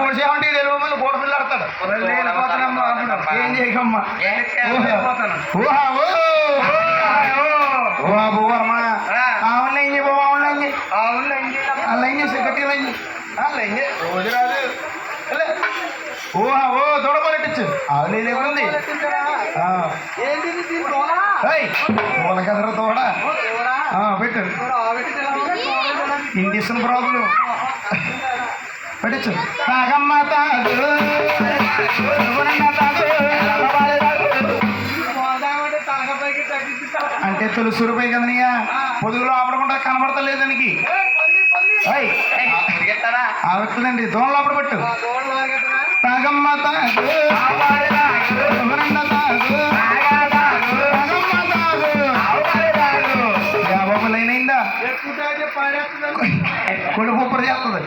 పోసేమంటే తెలుగు మళ్ళీ గోడ పిల్ల ఆడతాడు. ఏం చేయకమ్మా అమ్మా ఆవులు ఏం చెప్పు ఆవులు ఏం చేసి గట్టి రోజు రాదు ఓ దొడపలెట్టించు ఆవులు ఏదేముంది మూలకెదర తోడ పెట్టు ఇండిషన్ ప్రాబ్లం పెట్టచ్చు తాగమ్మ తాగు అంటే తులసి రూపాయి కదనియా పొదుగులో ఆపడకుండా కనబడతలేదు దానికి ఆగుతుందండి దోణ లోపల పెట్టు తాగమ్మ తాగు బాబు లైన్ అయిందా కొడుకు చేస్తుంది